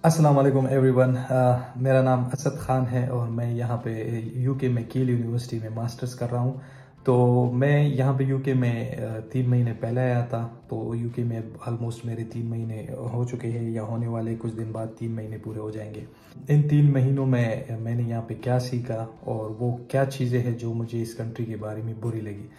अस्सलाम वालेकुम एवरीवन। मेरा नाम असद ख़ान है और मैं यहाँ पे यूके में कील यूनिवर्सिटी में मास्टर्स कर रहा हूँ। तो मैं यहाँ पे यूके में 3 महीने पहले आया था। तो यूके में ऑलमोस्ट मेरे 3 महीने हो चुके हैं या होने वाले कुछ दिन बाद 3 महीने पूरे हो जाएंगे। इन 3 महीनों में मैंने यहाँ पे क्या सीखा और वो क्या चीज़ें हैं जो मुझे इस कंट्री के बारे में बुरी लगी।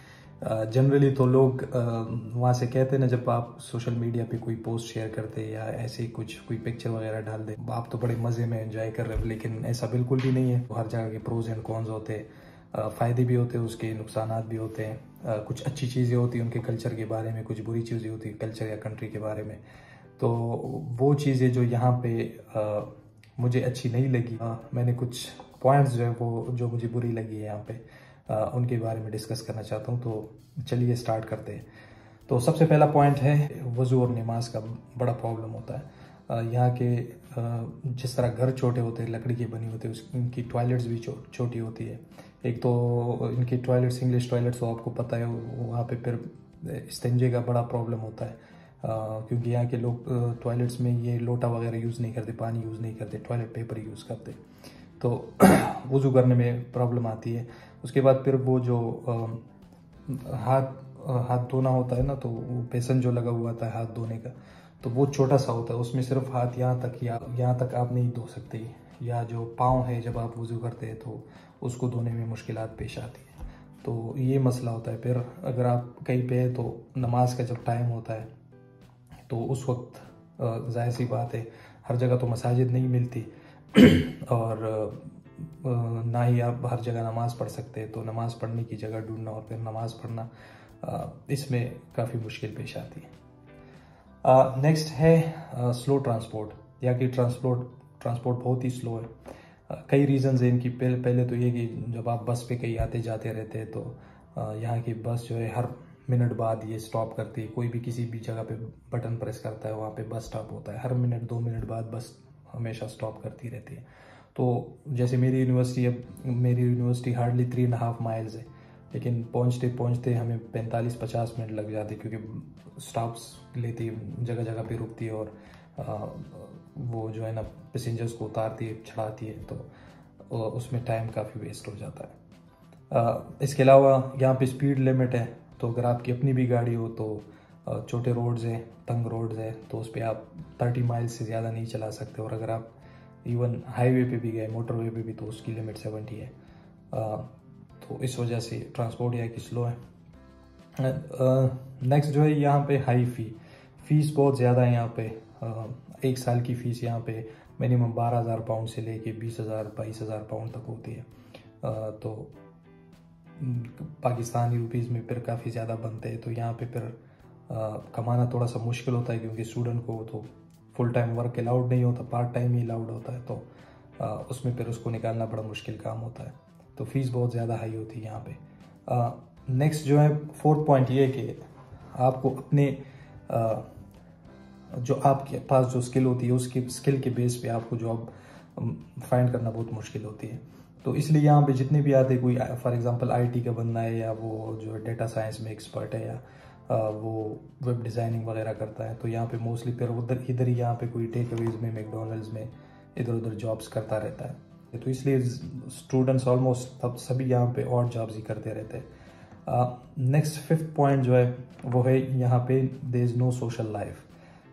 जनरली तो लोग वहाँ से कहते हैं ना, जब आप सोशल मीडिया पे कोई पोस्ट शेयर करते हैं या ऐसे कुछ कोई पिक्चर वगैरह डाल दे, आप तो बड़े मज़े में एंजॉय कर रहे हो, लेकिन ऐसा बिल्कुल भी नहीं है। हर जगह के प्रोज एंड कॉन्स होते हैं, फ़ायदे भी होते हैं उसके, नुकसानात भी होते हैं। कुछ अच्छी चीज़ें होती हैं उनके कल्चर के बारे में, कुछ बुरी चीज़ें होती हैं कल्चर या कंट्री के बारे में। तो वो चीज़ें जो यहाँ पे मुझे अच्छी नहीं लगी, मैंने कुछ पॉइंट्स जो है वो जो मुझे बुरी लगी है यहाँ पे उनके बारे में डिस्कस करना चाहता हूँ। तो चलिए स्टार्ट करते हैं। तो सबसे पहला पॉइंट है वज़ू और नमाज का बड़ा प्रॉब्लम होता है। यहाँ के जिस तरह घर छोटे होते हैं, लकड़ी के बनी होते हैं, इनकी टॉयलेट्स भी छोटी होती है। एक तो इनकी टॉयलेट्स, इंग्लिश टॉयलेट्स तो आपको पता है, वहाँ पे फिर इस्तेंजे का बड़ा प्रॉब्लम होता है। क्योंकि यहाँ के लोग टॉयलेट्स में ये लोटा वगैरह यूज़ नहीं करते, पानी यूज़ नहीं करते, टॉयलेट पेपर यूज़ करते। तो वज़ू करने में प्रॉब्लम आती है। उसके बाद फिर वो जो हाथ धोना होता है ना, तो वो बेसन जो लगा हुआ था हाथ धोने का, तो वो छोटा सा होता है, उसमें सिर्फ हाथ यहाँ तक या यहाँ तक आप नहीं धो सकते। या जो पाँव है, जब आप वज़ू करते हैं तो उसको धोने में मुश्किलात पेश आती है। तो ये मसला होता है। फिर अगर आप कहीं पे है तो नमाज का जब टाइम होता है तो उस वक्त जाहिर सी बात है, हर जगह तो मसाजिद नहीं मिलती और ना ही आप हर जगह नमाज़ पढ़ सकते हैं। तो नमाज़ पढ़ने की जगह ढूंढना और फिर नमाज़ पढ़ना, इसमें काफ़ी मुश्किल पेश आती है। नेक्स्ट है स्लो ट्रांसपोर्ट। यहाँ की ट्रांसपोर्ट बहुत ही स्लो है। कई रीज़न्स हैं इनकी। पहले तो ये कि जब आप बस पे कहीं आते जाते रहते हैं तो यहाँ की बस जो है हर मिनट बाद ये स्टॉप करती है। कोई भी किसी भी जगह पे बटन प्रेस करता है, वहाँ पे बस स्टॉप होता है। हर मिनट 2 मिनट बाद बस हमेशा स्टॉप करती रहती है। तो जैसे मेरी यूनिवर्सिटी हार्डली 3.5 माइल्स है, लेकिन पहुँचते पहुँचते हमें 45-50 मिनट लग जाते, क्योंकि स्टॉप्स लेती है, जगह जगह पे रुकती है और वो जो है ना पैसेंजर्स को उतारती है, चढ़ाती है। तो उसमें टाइम काफ़ी वेस्ट हो जाता है। इसके अलावा यहाँ पे स्पीड लिमिट है। तो अगर आपकी अपनी भी गाड़ी हो तो छोटे रोड्स हैं, तंग रोड्स है, तो उस पर आप 30 माइल्स से ज़्यादा नहीं चला सकते। और अगर आप इवन हाईवे पे भी गए, मोटरवे पे भी, तो उसकी लिमिट 70 है। तो इस वजह से ट्रांसपोर्ट यहाँ की स्लो है। नेक्स्ट जो है यहाँ पे हाई फीस बहुत ज़्यादा है यहाँ पे। 1 साल की फ़ीस यहाँ पे मिनिमम 12,000 पाउंड से लेके 20,000-22,000 पाउंड तक होती है। तो पाकिस्तानी रुपीज़ में फिर काफ़ी ज़्यादा बनते हैं। तो यहाँ पे फिर कमाना थोड़ा सा मुश्किल होता है, क्योंकि स्टूडेंट को तो फुल टाइम वर्क अलाउड नहीं होता, पार्ट टाइम ही अलाउड होता है। तो उसमें फिर उसको निकालना बड़ा मुश्किल काम होता है। तो फीस बहुत ज़्यादा हाई होती है यहाँ पे। नेक्स्ट जो है, फोर्थ पॉइंट ये है कि आपको अपने जो आपके पास जो स्किल होती है, उसकी स्किल के बेस पे आपको जॉब फाइंड करना बहुत मुश्किल होती है। तो इसलिए यहाँ पे जितने भी आते, कोई फॉर एग्जांपल आईटी का बंदा है, या वो जो डेटा साइंस में एक्सपर्ट है, या वो वेब डिज़ाइनिंग वगैरह करता है, तो यहाँ पे मोस्टली फिर इधर ही यहाँ पे कोई टेक अवेज में, मैकडोनल्ड्स में इधर उधर जॉब्स करता रहता है। तो इसलिए स्टूडेंट्स ऑलमोस्ट सभी यहाँ पे और जॉब्स ही करते रहते हैं। नेक्स्ट फिफ्थ पॉइंट जो है वो है, यहाँ पे there is no social life.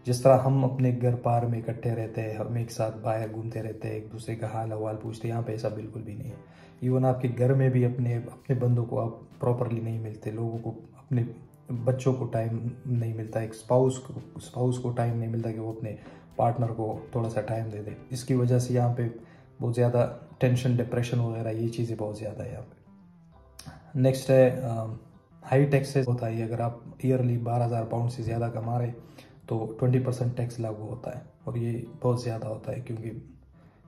जिस तरह हम अपने घर पार में इकट्ठे रहते हैं, हम एक साथ बाहर घूमते रहते हैं, एक दूसरे का हाल अहवाल पूछते हैं, यहाँ पे ऐसा बिल्कुल भी नहीं है। इवन आपके घर में भी अपने बंदों को आप प्रॉपरली नहीं मिलते, लोगों को, अपने बच्चों को टाइम नहीं मिलता, एक स्पाउस को टाइम नहीं मिलता कि वो अपने पार्टनर को थोड़ा सा टाइम दे दे। इसकी वजह से यहाँ पे बहुत ज़्यादा टेंशन, डिप्रेशन वगैरह ये चीज़ें बहुत ज़्यादा है यहाँ पे। नेक्स्ट है हाई टैक्सेस होता है। अगर आप ईयरली 12,000 पाउंड से ज़्यादा कमा रहे तो 20% टैक्स लागू होता है, और ये बहुत ज़्यादा होता है, क्योंकि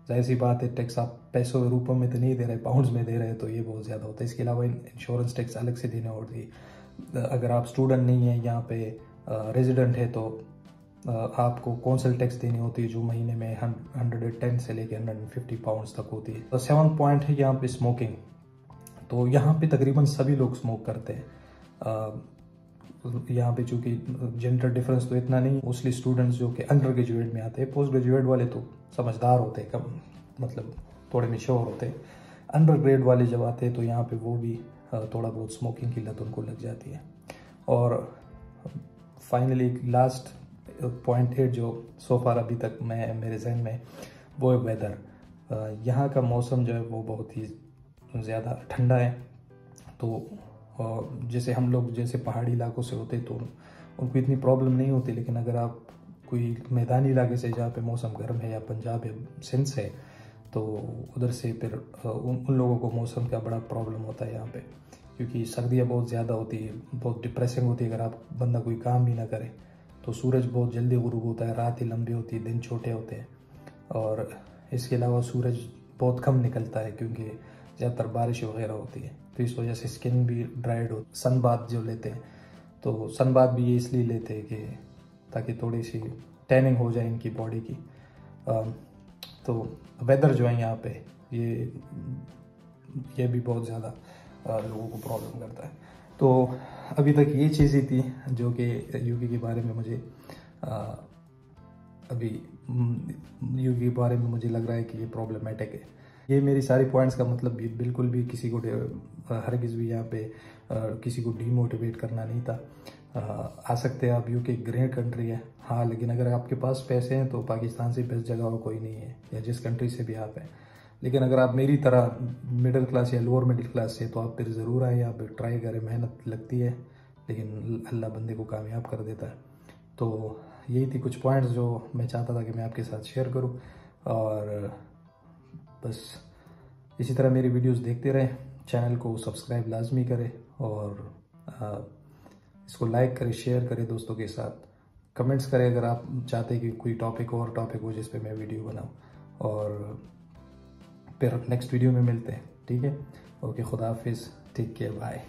जाहिर सी बात है, टैक्स आप पैसों के रूप में तो नहीं दे रहे, पाउंड्स में दे रहे हैं, तो ये बहुत ज़्यादा होता है। इसके अलावा इंश्योरेंस टैक्स अलग से देने होती है। अगर आप स्टूडेंट नहीं है, यहाँ पे रेजिडेंट है, तो आपको कौंसल टैक्स देनी होती है, जो महीने में 110 से लेके 150 पाउंड्स तक होती है। तो 7th पॉइंट है यहाँ पे स्मोकिंग। तो यहाँ पे तकरीबन सभी लोग स्मोक करते हैं। यहाँ पे चूँकि जेंडर डिफरेंस तो इतना नहीं, मोस्टली स्टूडेंट्स जो कि अंडर ग्रेजुएट में आते हैं, पोस्ट ग्रेजुएट वाले तो समझदार होते हैं, कम मतलब थोड़े मेच्योर होते हैं। अंडर ग्रेड वाले जब आते हैं तो यहाँ पे वो भी थोड़ा बहुत स्मोकिंग की लत उनको लग जाती है। और फाइनली लास्ट पॉइंट 8 जो सो फार अभी तक मेरे जहन में, वो है वेदर। यहाँ का मौसम जो है वो बहुत ही ज़्यादा ठंडा है। तो जैसे हम लोग जैसे पहाड़ी इलाकों से होते तो उनको इतनी प्रॉब्लम नहीं होती, लेकिन अगर आप कोई मैदानी इलाके से जहाँ पे मौसम गर्म है, या पंजाब है, सिंध से, तो उधर से फिर उन लोगों को मौसम का बड़ा प्रॉब्लम होता है यहाँ पे, क्योंकि सर्दियाँ बहुत ज़्यादा होती है, बहुत डिप्रेसिंग होती है। अगर आप बंदा कोई काम भी ना करे तो सूरज बहुत जल्दी गुरूब होता है, रात ही लंबी होती है, दिन छोटे होते हैं, और इसके अलावा सूरज बहुत कम निकलता है क्योंकि ज़्यादातर बारिश वगैरह होती है, तो इस वजह से स्किन भी ड्राइड हो। सन बाथ जो लेते हैं तो सन बाथ भी ये इसलिए लेते हैं कि ताकि थोड़ी सी टैनिंग हो जाए इनकी बॉडी की। तो वेदर जो है यहाँ पे ये भी बहुत ज़्यादा लोगों को प्रॉब्लम करता है। तो अभी तक ये चीज़ें थी जो कि यूके के बारे में मुझे अभी यूके के बारे में मुझे लग रहा है कि ये प्रॉब्लमेटिक है। ये मेरी सारी पॉइंट्स का मतलब भी बिल्कुल भी किसी को हरगिज़ भी यहाँ पे किसी को डीमोटिवेट करना नहीं था। आ सकते हैं आप, यूके ग्रेट कंट्री है हाँ, लेकिन अगर आपके पास पैसे हैं तो पाकिस्तान से बेस्ट जगह और कोई नहीं है, या जिस कंट्री से भी आप हैं। लेकिन अगर आप मेरी तरह मिडिल क्लास या लोअर मिडिल क्लास से, तो आप फिर ज़रूर आए, आप ट्राई करें, मेहनत लगती है, लेकिन अल्लाह बंदे को कामयाब कर देता है। तो यही थी कुछ पॉइंट्स जो मैं चाहता था कि मैं आपके साथ शेयर करूं, और बस इसी तरह मेरी वीडियोस देखते रहें। चैनल को सब्सक्राइब लाजमी करें, और इसको लाइक करें, शेयर करें दोस्तों के साथ, कमेंट्स करें अगर आप चाहते हैं कि कोई टॉपिक हो जिस पे मैं वीडियो बनाऊं, और फिर नेक्स्ट वीडियो में मिलते हैं। ठीक है, ओके, खुदा हाफिज़, टेक केयर, बाय।